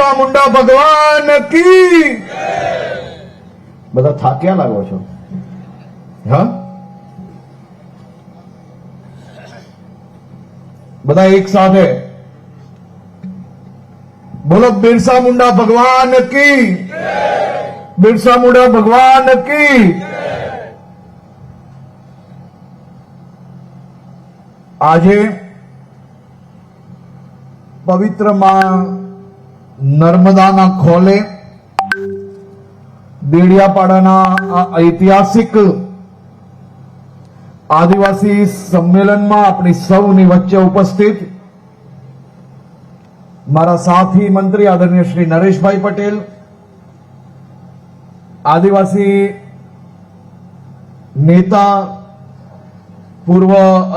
બિરસા મુંડા ભગવાન કી. બધા થાક્યા લાગો છો? હા, બધા એક સાથે બોલો, બિરસા મુંડા ભગવાન કી. બિરસા મુંડા ભગવાન કી. આજે પવિત્ર માં નર્મદાના ખોલે દેડિયાપાડાના આ ઐતિહાસિક આદિવાસી સંમેલનમાં આપણી સૌની વચ્ચે ઉપસ્થિત મારા સાથી મંત્રી આદરણીય શ્રી નરેશભાઈ પટેલ, આદિવાસી નેતા, પૂર્વ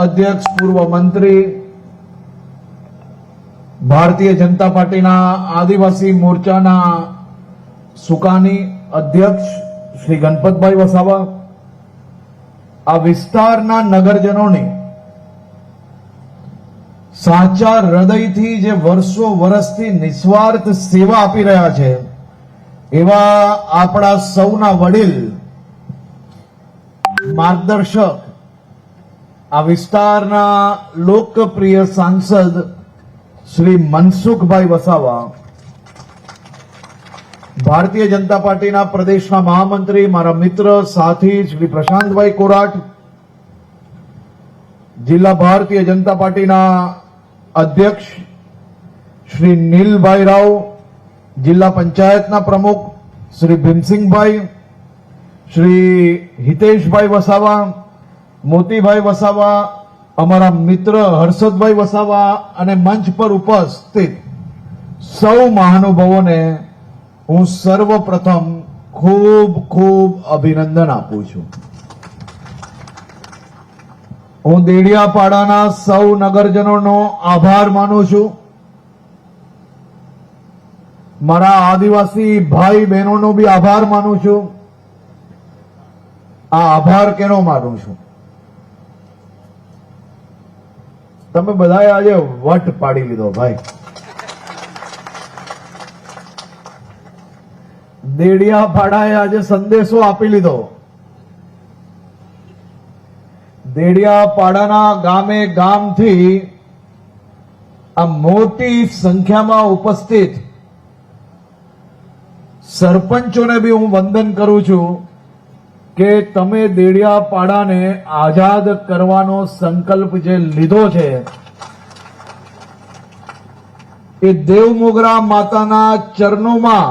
અધ્યક્ષ, પૂર્વ મંત્રી, ભારતીય જનતા પાર્ટીના આદિવાસી મોરચાના સુકાની અધ્યક્ષ શ્રી ગણપતભાઈ વસાવા, આ વિસ્તારના નગરજનોની સાચા હૃદયથી જે વર્ષો વર્ષથી નિસ્વાર્થ સેવા આપી રહ્યા છે એવા આપણા સૌના વડીલ, માર્ગદર્શક, આ વિસ્તારના લોકપ્રિય સાંસદ શ્રી મનસુખભાઈ વસાવા, ભારતીય જનતા પાર્ટીના પ્રદેશના મહામંત્રી, મારા મિત્ર સાથી શ્રી પ્રશાંતભાઈ કોરાટ, જિલ્લા ભારતીય જનતા પાર્ટીના અધ્યક્ષ શ્રી નીલભાઈ રાવ, જિલ્લા પંચાયતના પ્રમુખ શ્રી ભીમસિંહભાઈ, શ્રી હિતેશભાઈ વસાવા, મોતીભાઈ વસાવા, અમારા મિત્ર હર્ષદભાઈ વસાવા અને મંચ પર ઉપસ્થિત સૌ મહાનુભાવોને હું સર્વપ્રથમ ખૂબ ખૂબ અભિનંદન આપું છું. હું દેડિયાપાડાના સૌ નગરજનોનો આભાર માનું છું. મારા આદિવાસી ભાઈ બહેનોનો બી આભાર માનું છું. આ આભાર કેનો માનું છું? તમે બધાએ આજે વટ પાડી લીધો ભાઈ. દેડિયાપાડાએ આજે સંદેશો આપી લીધો. દેડિયાપાડાના ગામે ગામથી આ મોટી સંખ્યામાં ઉપસ્થિત સરપંચોને બી હું વંદન કરું છું કે તમે દેડિયાપાડાને આઝાદ કરવાનો સંકલ્પ જે લીધો છે એ દેવમોગરા માતાના ચરણોમાં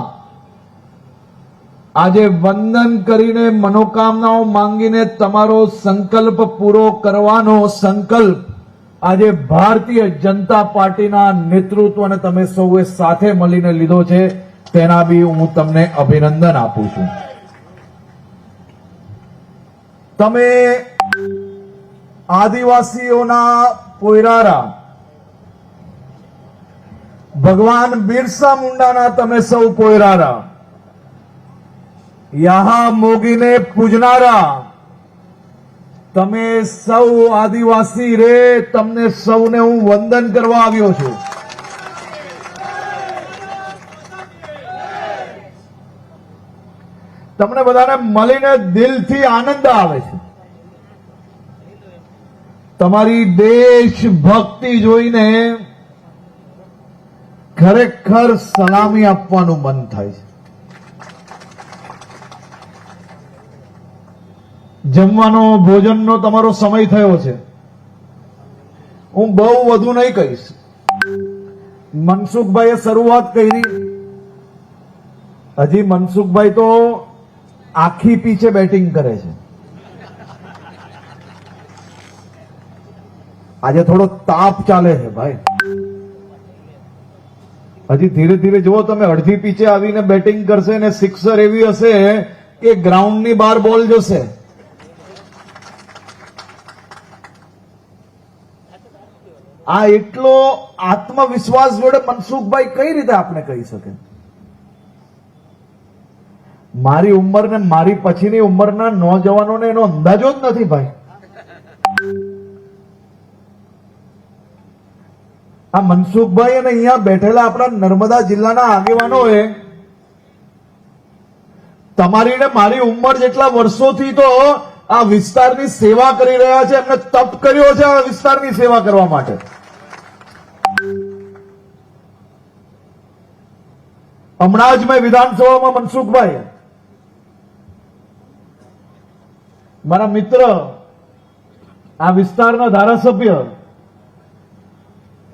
આજે વંદન કરીને મનોકામનાઓ માંગીને તમારો સંકલ્પ પૂરો કરવાનો સંકલ્પ આજે ભારતીય જનતા પાર્ટીના નેતૃત્વને તમે સૌએ સાથે મળીને લીધો છે. તેના બી હું તમને અભિનંદન આપું છું. તમે આદિવાસીઓના પોયરારા ભગવાન બિરસા મુંડાના તમે સૌ પોયરારા, યહાં મોગીને પૂજનારા તમે સૌ આદિવાસી રે, તમને સૌને હું વંદન કરવા આવ્યો છું. તમને બધાને મળીને દિલથી આનંદ આવે છે. તમારી દેશભક્તિ જોઈને ખરેખર સલામી આપવાનું મન થાય છે. જમવાનો, ભોજનનો તમારો સમય થયો છે. હું બહુ વધુ નહીં કહીશ. મનસુખભાઈએ શરૂઆત કરી. હજી મનસુખભાઈ તો આખી પીછે બેટિંગ કરે છે. આજે થોડો તાપ ચાલે છે ભાઈ. હજી ધીરે ધીરે જુઓ તમે, અડધી પીછે આવીને બેટિંગ કરશે ને સિક્સર એવી હશે કે ગ્રાઉન્ડની બહાર બોલ જશે. આ એટલો આત્મવિશ્વાસ જોડે મનસુખભાઈ કઈ રીતે આપણે કહી શકે? મારી ઉંમર ને મારી પછીની ઉંમરના નોજવાનોને એનો અંદાજો જ નથી ભાઈ. આ મનસુખભાઈ અને અહીંયા બેઠેલા આપણા નર્મદા જિલ્લાના આગેવાનોએ તમારી ને મારી ઉંમર જેટલા વર્ષોથી તો આ વિસ્તારની સેવા કરી રહ્યા છે, એમને તપ કર્યો છે આ વિસ્તારની સેવા કરવા માટે. હમણાં જ મેં વિધાનસભામાં મનસુખભાઈ મારા મિત્ર આ વિસ્તારના ધારાસભ્ય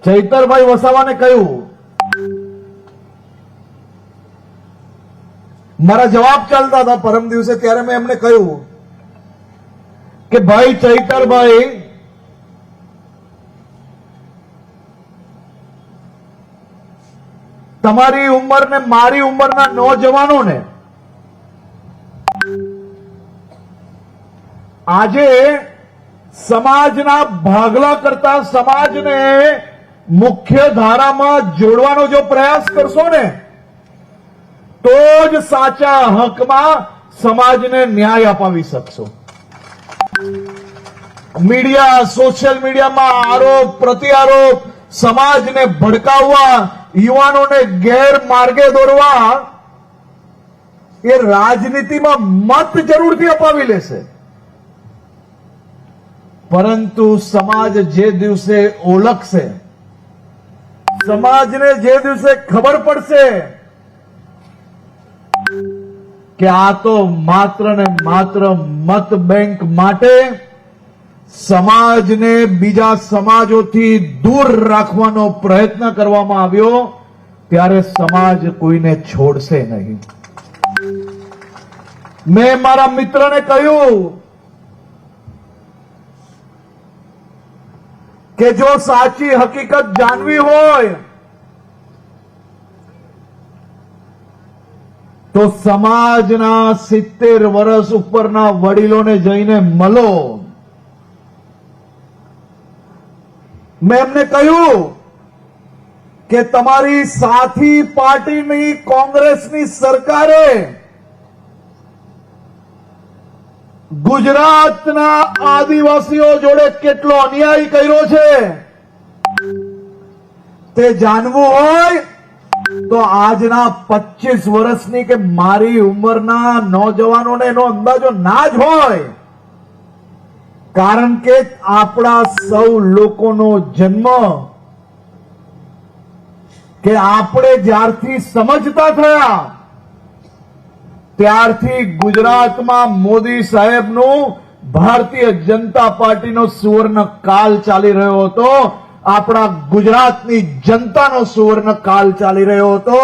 ચૈતરભાઈ વસાવાને કહ્યું, મારા જવાબ ચાલતા હતા પરમ દિવસે, ત્યારે મેં એમને કહ્યું કે ભાઈ ચૈતરભાઈ, તમારી ઉંમર ને મારી ઉંમરના નોજવાનોને આજે સમાજના ભાગલા કરતા સમાજને મુખ્ય ધારામાં જોડવાનો જો પ્રયાસ કરશો ને તો જ સાચા હકમાં સમાજને ન્યાય અપાવી શકશો. મીડિયા, સોશિયલ મીડિયામાં આરોપ પ્રત્યારોપ, સમાજને ભડકાવવા, યુવાનોને ગેરમાર્ગે દોરવા, એ રાજનીતિમાં મત જરૂરથી અપાવી લેશે, પરંતુ સમાજ જે દિવસે ઓળખશે, સમાજને જે દિવસે ખબર પડશે કે આ તો માત્ર ને માત્ર મત બેંક માટે સમાજને બીજા સમાજોથી દૂર રાખવાનો પ્રયત્ન કરવામાં આવ્યો, ત્યારે સમાજ કોઈને છોડશે નહીં. મેં મારા મિત્રને કહ્યું કે જો સાચી હકીકત જાણવી હોય તો સમાજના 70 વર્ષ ઉપરના વડીલોને જઈને મળો. મેં એમને કહ્યું કે તમારી સાથી પાર્ટીની કોંગ્રેસની સરકારે ગુજરાતના આદિવાસીઓ જોડે કેટલો અન્યાય કર્યો છે તે જાણવું હોય તો આજના 25 વર્ષની કે મારી ઉંમરના નોજવાનોને એનો અંદાજો ના જ હોય, કારણ કે આપણા સૌ લોકોનો જન્મ કે આપણે જ્યારથી સમજતા થયા ત્યારથી ગુજરાતમાં મોદી સાહેબનું ભારતીય જનતા પાર્ટીનો સુવર્ણ કાળ ચાલી રહ્યો હતો, આપણા ગુજરાતની જનતાનો સુવર્ણ કાળ ચાલી રહ્યો હતો.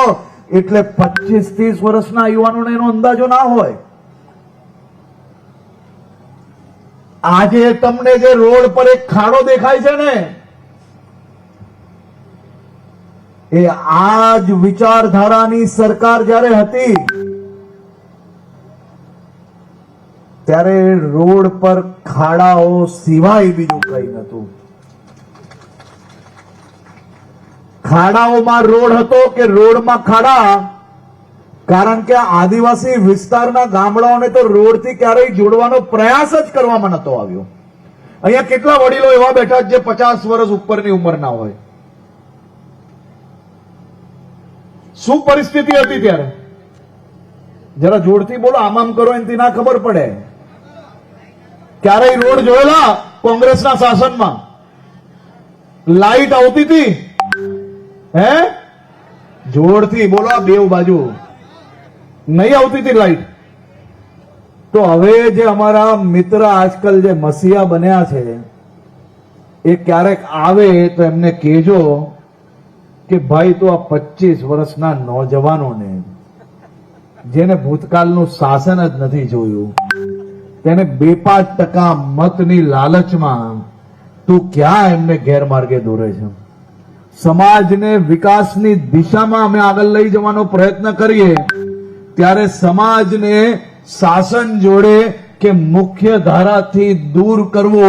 એટલે 25-30 વર્ષના યુવાનોને એનો અંદાજો ના હોય. આજે તમને જે રોડ પર એક ખાડો દેખાય છે ને, એ આ જ વિચારધારાની સરકાર જ્યારે હતી ત્યારે રોડ પર ખાડાઓ સિવાય બીજું કંઈ નહોતું. ખાડાઓમાં રોડ હતો કે રોડમાં ખાડા, કારણ કે આદિવાસી વિસ્તારના ગામડાઓને તો રોડથી ક્યારેય જોડવાનો પ્રયાસ જ કરવામાં નતો આવ્યો. અહીંયા કેટલા વડીલો એવા બેઠા જે 50 વર્ષ ઉપરની ઉંમરના હોય. શું પરિસ્થિતિ હતી ત્યારે? જરા જોરથી બોલો, આમ કરો એનાથી ના ખબર પડે. ક્યારેય રોડ જોયેલા કોંગ્રેસના શાસનમાં? લાઈટ આવતી હતી? હે, જોરથી બોલો, આ બેવ બાજુ નહીં આવતી હતી લાઈટ. તો હવે જે અમારા મિત્ર આજકાલ જે મસીહા બન્યા છે એ ક્યારેક આવે તો એમને કહેજો કે ભાઈ તો આ 25 વર્ષના નોજવાનોને જેને ભૂતકાળનું શાસન જ નથી જોયું, તેને 2-5% મતની લાલચમાં તું ક્યાં એમને ગેરમાર્ગે દોરે છે? સમાજને વિકાસની દિશામાં અમે આગળ લઈ જવાનો પ્રયત્ન કરીએ ત્યારે સમાજને શાસન જોડે કે મુખ્ય ધારાથી દૂર કરવો,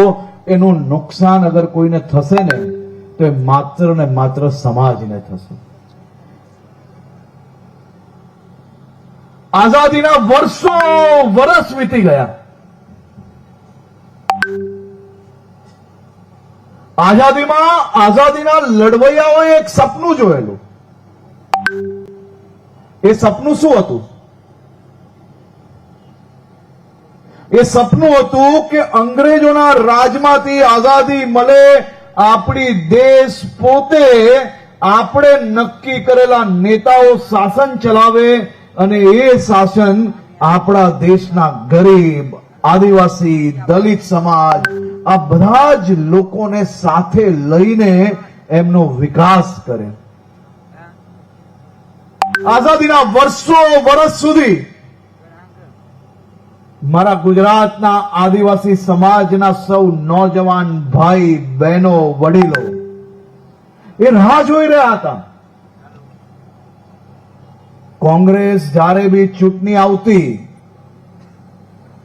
એનું નુકસાન અગર કોઈને થશે ને તો એ માત્ર ને માત્ર સમાજને થશે. આઝાદીના વર્ષ વીતી ગયા, આઝાદીના લડવૈયાઓએ એક સપનું જોયેલું. એ સપનું શું હતું? એ સપનું હતું કે અંગ્રેજોના રાજમાંથી આઝાદી મળે, આપણી દેશ પોતે આપણે નક્કી કરેલા નેતાઓ શાસન ચલાવે અને એ શાસન આપણા દેશના ગરીબ, આદિવાસી, દલિત સમાજ આ બધા જ લોકોને સાથે લઈને એમનો વિકાસ કરે. આઝાદીના વર્ષ સુધી મારા ગુજરાતના આદિવાસી સમાજના સૌ નોજવાન ભાઈ બહેનો વડીલો એ રાહ જોઈ રહ્યા હતા. કોંગ્રેસ જ્યારે બી ચૂંટણી આવતી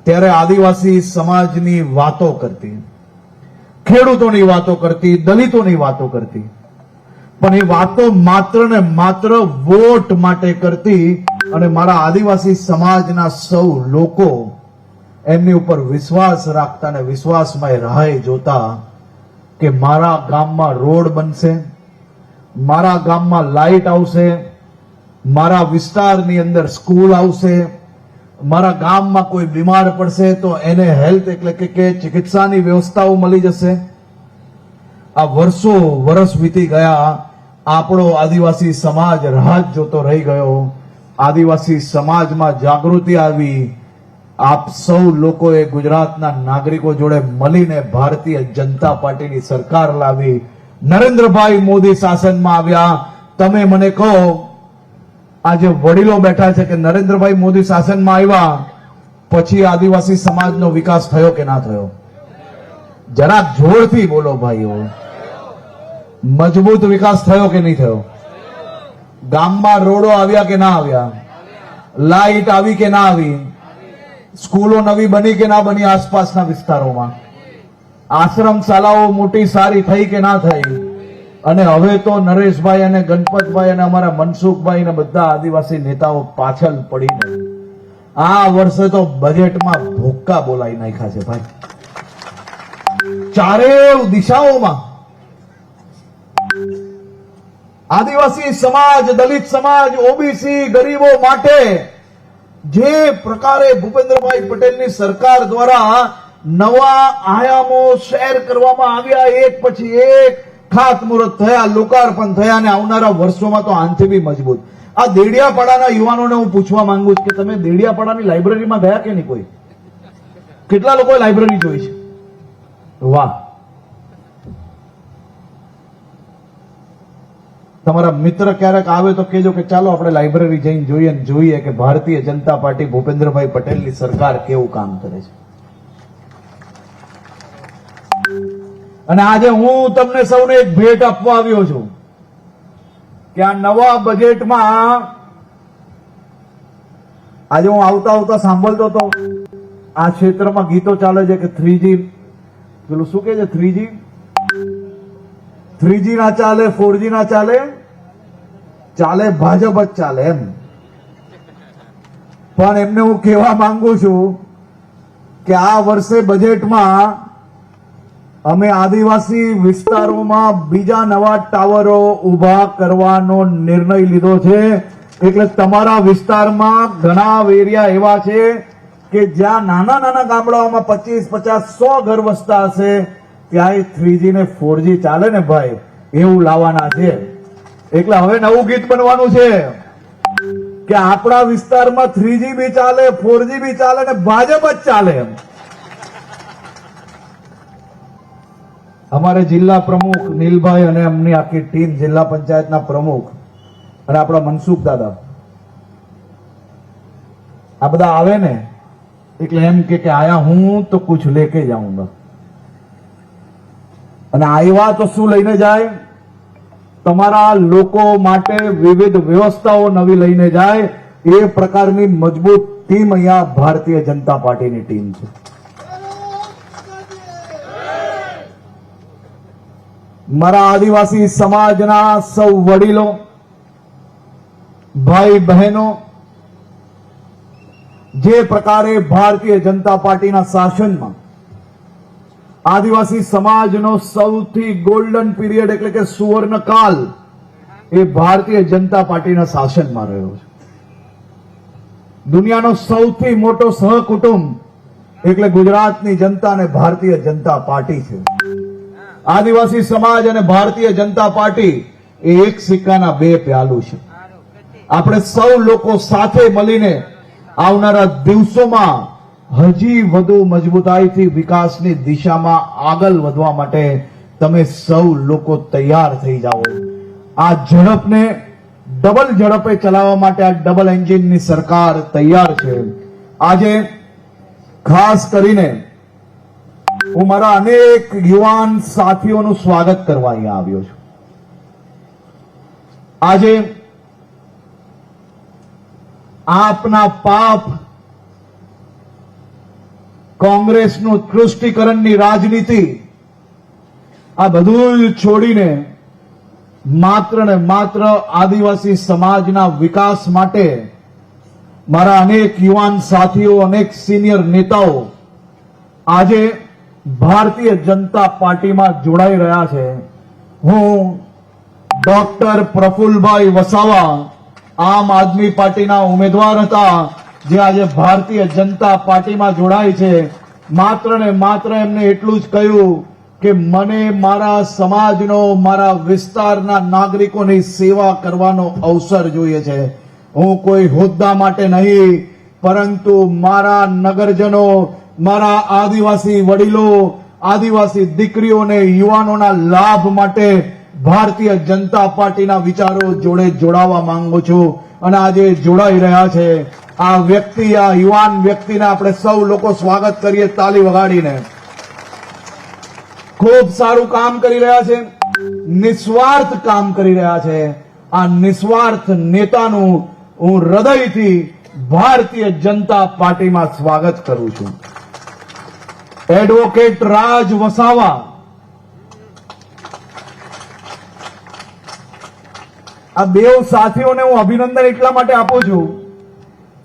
ત્યારે આદિવાસી સમાજની વાતો કરતી, ખેડૂતોની વાતો કરતી, દલિતોની વાતો કરતી, પણ એ વાતો માત્ર ને માત્ર વોટ માટે કરતી અને મારા આદિવાસી સમાજના સૌ લોકો એમની ઉપર વિશ્વાસ રાખતા અને વિશ્વાસમાં રાહે જોતા કે મારા ગામમાં રોડ બનશે, મારા ગામમાં લાઇટ આવશે, મારા વિસ્તારની અંદર સ્કૂલ આવશે, મારા ગામમાં કોઈ બીમાર પડશે તો એને હેલ્થ એટલે કે ચિકિત્સાની વ્યવસ્થાઓ મળી જશે. આ વર્ષ વીતી ગયા, આપણો આદિવાસી સમાજ રાહ જોતો રહી ગયો. આદિવાસી સમાજમાં જાગૃતિ આવી. આપ સૌ લોકોએ ગુજરાતના નાગરિકો જોડે મળીને ભારતીય જનતા પાર્ટીની સરકાર લાવી. નરેન્દ્રભાઈ મોદી શાસનમાં આવ્યા. તમે મને કહો, આજે વડીલો બેઠા છે કે નરેન્દ્રભાઈ મોદી શાસનમાં આવ્યા પછી આદિવાસી સમાજનો વિકાસ થયો કે ના થયો? જરાક જોરથી બોલો ભાઈઓ. મજબૂત વિકાસ થયો કે નહીં થયો? ગામમાં રોડો આવ્યા કે ના આવ્યા? લાઇટ આવી કે ના આવી? સ્કૂલો નવી બની કે ના બની? આસપાસના વિસ્તારોમાં આશ્રમ શાળાઓ મોટી સારી થઈ કે ના થઈ? અને હવે તો નરેશભાઈ અને ગણપતભાઈ અને અમારા મનસુખભાઈ ને બધા આદિવાસી નેતાઓ પાછળ પડીને આ વર્ષે તો બજેટમાં ભૂક્કા બોલાવી નાખ્યા છે ભાઈ. ચારેય દિશાઓમાં આદિવાસી સમાજ, દલિત સમાજ, ઓબીસી, ગરીબો માટે જે પ્રકારે ભૂપેન્દ્રભાઈ પટેલની સરકાર દ્વારા નવા આયામો શેર કરવામાં આવ્યા, એક પછી એક ખાતમુહૂર્ત થયા, લોકાર્પણ થયા અને આવનારા વર્ષોમાં તો આનાથી બી મજબૂત. આ દેડિયાપાડાના યુવાનોને હું પૂછવા માંગુ છું કે તમે દેડિયાપાડાની લાઇબ્રેરીમાં ગયા કે નહીં? કોઈ કેટલા લોકોએ લાઇબ્રેરી જોઈ છે? વાહ. તમારા મિત્ર ક્યારેક આવે તો કહેજો કે ચાલો આપણે લાઇબ્રેરી જઈને જોઈએ કે ભારતીય જનતા પાર્ટી ભૂપેન્દ્રભાઈ પટેલની સરકાર કેવું કામ કરે છે. અને આજે હું તમને સૌને એક ભેટ આપવા આવ્યો છું કે આ નવા બજેટમાં આજે હું આવતા સાંભળતો હતો આ ક્ષેત્રમાં ગીતો ચાલે છે કે 3G પેલું શું કે છે 3G ના ચાલે, 4G ના ચાલે, ભાજપ જ ચાલે એમ. પણ એમને હું કહેવા માંગુ છું કે આ વર્ષે બજેટમાં અમે આદિવાસી વિસ્તારોમાં બીજા નવા ટાવરો ઉભા કરવાનો નિર્ણય લીધો છે. એટલે તમારા વિસ્તારમાં ઘણા એરિયા એવા છે કે જ્યાં નાના ગામડાઓમાં 25, 50, 100 ઘર વસતા હશે, ત્યાં 3G ને 4G ચાલે ને ભાઈ, એવું લાવવાના છે. એટલે હવે નવું ગીત બનવાનું છે કે આપણા વિસ્તારમાં 3G બી ચાલે, 4G બી ચાલે ને ભાજપ જ ચાલે. અમારે જિલ્લા પ્રમુખ નીલભાઈ અને એમની આખી ટીમ, જિલ્લા પંચાયતના પ્રમુખ અને આપણા મનસુખ દાદા આ બધા આવે ને એટલે એમ કે આયા હું તો કુછ લેકે જાઉંગા. અને આવ્યા તો શું લઈને જાય? તમારા લોકો માટે વિવિધ વ્યવસ્થાઓ નવી લઈને જાય. એ પ્રકારની મજબૂત ટીમ અહીંયા ભારતીય જનતા પાર્ટીની ટીમ છે. મારા આદિવાસી સમાજના સૌ વડીલો, ભાઈ બહેનો, જે પ્રકારે ભારતીય જનતા પાર્ટીના શાસનમાં આદિવાસી સમાજનો સૌથી ગોલ્ડન પીરિયડ એટલે કે સુવર્ણકાલ એ ભારતીય જનતા પાર્ટીના શાસનમાં રહ્યો છે. દુનિયાનો સૌથી મોટો સહકુટુંબ એટલે ગુજરાતની જનતા અને ભારતીય જનતા પાર્ટી છે. આદિવાસી સમાજ અને ભારતીય જનતા પાર્ટી એ એક સિક્કાના બે પહેલું છે. આપણે સૌ લોકો સાથે મળીને આવનારા દિવસોમાં હજી વધુ મજબૂતાઈથી વિકાસની દિશામાં આગળ વધવા માટે તમે સૌ લોકો તૈયાર થઈ જાઓ. આ ઝડપને ડબલ ઝડપે ચલાવવા માટે આ ડબલ એન્જિનની સરકાર તૈયાર છે. આજે ખાસ કરીને હું મારા અનેક યુવાન સાથીઓનું સ્વાગત કરવા અહીંયા આવ્યો છું. આજે આપના પાપ, કોંગ્રેસનું તૃષ્ટિકરણની રાજનીતિ, આ બધું જ છોડીને માત્ર ને માત્ર આદિવાસી સમાજના વિકાસ માટે મારા અનેક યુવાન સાથીઓ, અનેક સિનિયર નેતાઓ આજે ભારતીય જનતા પાર્ટીમાં જોડાઈ રહ્યા છે. હું ડોક્ટર પ્રફુલ્લભાઈ વસાવા આમ આદમી પાર્ટીના ઉમેદવાર હતા, જે આજે ભારતીય જનતા પાર્ટીમાં જોડાય છે. માત્ર ને માત્ર એમને એટલું જ કહ્યું કે મને મારા સમાજનો, મારા વિસ્તારના નાગરિકોની સેવા કરવાનો અવસર જોઈએ છે. હું કોઈ હોદ્દા માટે નહીં, પરંતુ મારા નગરજનો, મારા આદિવાસી વડીલો, આદિવાસી દીકરીઓને, યુવાનોના લાભ માટે ભારતીય જનતા પાર્ટીના વિચારો જોડે જોડાવા માંગુ છું અને આજે જોડાઈ રહ્યા છે. આ વ્યક્તિ, આ યુવાન વ્યક્તિને આપણે સૌ લોકો સ્વાગત કરીએ તાલી વગાડીને. ખૂબ સારું કામ કરી રહ્યા છે, નિસ્વાર્થ કામ કરી રહ્યા છે. આ નિસ્વાર્થ નેતાનું હું હૃદયથી ભારતીય જનતા પાર્ટીમાં સ્વાગત કરું છું. એડવોકેટ રાજ વસાવા, આ બે સાથીઓને હું અભિનંદન એટલા માટે આપું છું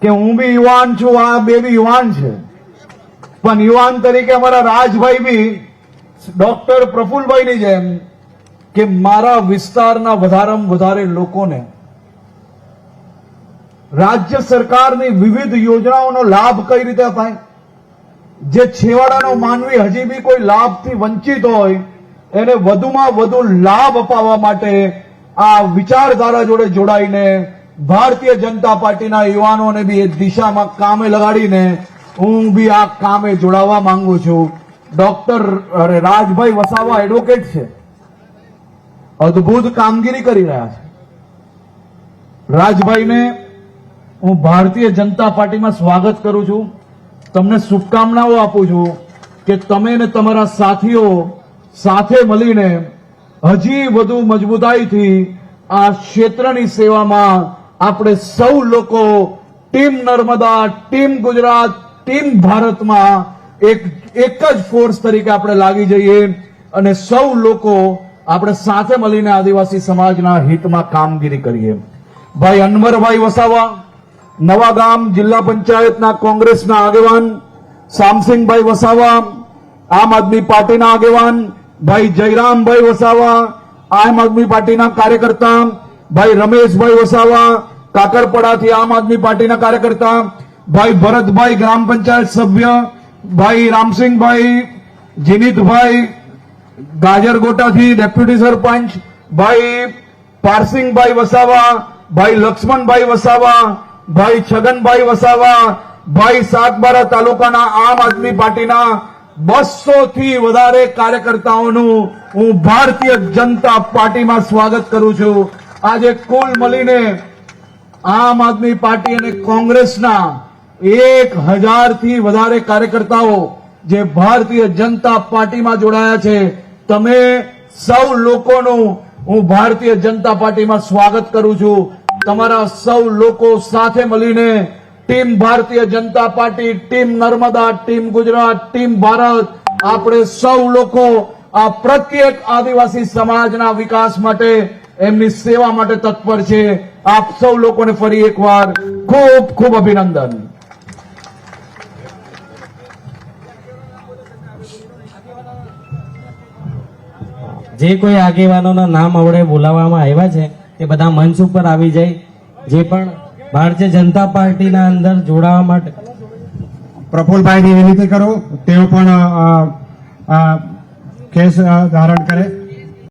કે હું બી યુવાન છું, આ બે બી યુવાન છે, પણ યુવાન તરીકે અમારા રાજભાઈ બી ડોક્ટર પ્રફુલ્લભાઈની જેમ કે મારા વિસ્તારના વધારેમાં વધારે લોકોને રાજ્ય સરકારની વિવિધ યોજનાઓનો લાભ કઈ રીતે અપાય, જે છેવાડાનો માનવી હજી બી કોઈ લાભથી વંચિત હોય એને વધુમાં વધુ લાભ અપાવવા માટે આ વિચારધારા જોડે જોડાઈને ભારતીય જનતા પાર્ટીના યુવાનોને બી એ દિશામાં કામે લગાડીને હું બી આ કામે જોડાવા માંગુ છું. ડોક્ટર રાજભાઈ વસાવા એડવોકેટ છે, અદ્ભુત કામગીરી કરી રહ્યા છે. રાજભાઈને હું ભારતીય જનતા પાર્ટીમાં સ્વાગત કરું છું. તમને શુભકામનાઓ આપું છું કે તમે ને તમારા સાથીઓ સાથે મળીને હજી વધુ મજબૂતાઈથી આ ક્ષેત્રની સેવામાં આપણે સૌ લોકો team Narmada, team Gujarat, team ભારતમાં એક જ ફોર્સ તરીકે આપણે લાગી જઈએ અને સૌ લોકો આપણે સાથે મળીને આદિવાસી સમાજના હિતમાં કામગીરી કરીએ. ભાઈ અનવરભાઈ વસાવા, નવાગામ જિલ્લા પંચાયતના કોંગ્રેસના આગેવાન, શામસિંહભાઈ વસાવા આમ આદમી પાર્ટીના આગેવાન, ભાઈ જયરામભાઈ વસાવા આમ આદમી પાર્ટીના કાર્યકર્તા, ભાઈ રમેશભાઈ વસાવા કાકરપડાથી આમ આદમી પાર્ટીના કાર્યકર્તા, ભાઈ ભરતભાઈ ગ્રામ પંચાયત સભ્ય, ભાઈ રામસિંહભાઈ, જીનિતભાઈ ગાજરગોટાથી ડેપ્યુટી સરપંચ, ભાઈ પારસિંગભાઈ વસાવા, ભાઈ લક્ષ્મણભાઈ વસાવા, ભાઈ છગનભાઈ વસાવા, ભાઈ સાતબારા તાલુકાના આમ આદમી પાર્ટીના 200 થી વધારે કાર્યકર્તાઓનું હું ભારતીય જનતા પાર્ટીમાં સ્વાગત કરું છું. આજે કુલ મળીને આમ આદમી પાર્ટી અને કોંગ્રેસના 1000 થી વધારે કાર્યકર્તાઓ જે ભારતીય જનતા પાર્ટીમાં જોડાયા છે. તમે સૌ લોકોનું હું ભારતીય જનતા પાર્ટીમાં સ્વાગત કરું છું. તમારા સૌ લોકો સાથે મળીને team Bharatiya Janata Party, team Narmada, team Gujarat, team Bharat, આપણે સૌ લોકો આ પ્રત્યેક આદિવાસી સમાજના વિકાસ માટે, એમની સેવા માટે તત્પર છે. આપ સૌ લોકોને ફરી એકવાર ખૂબ ખૂબ અભિનંદન. જે કોઈ આગેવાનોના નામ આવડે બોલાવવામાં આવ્યા છે એ બધા મંચ ઉપર આવી જાય. જે પણ ભારતીય જનતા પાર્ટીના અંદર જોડાવા માટે પ્રફુલભાઈની વિનંતી કરું, તેઓ પણ કેસ ધારણ કરે.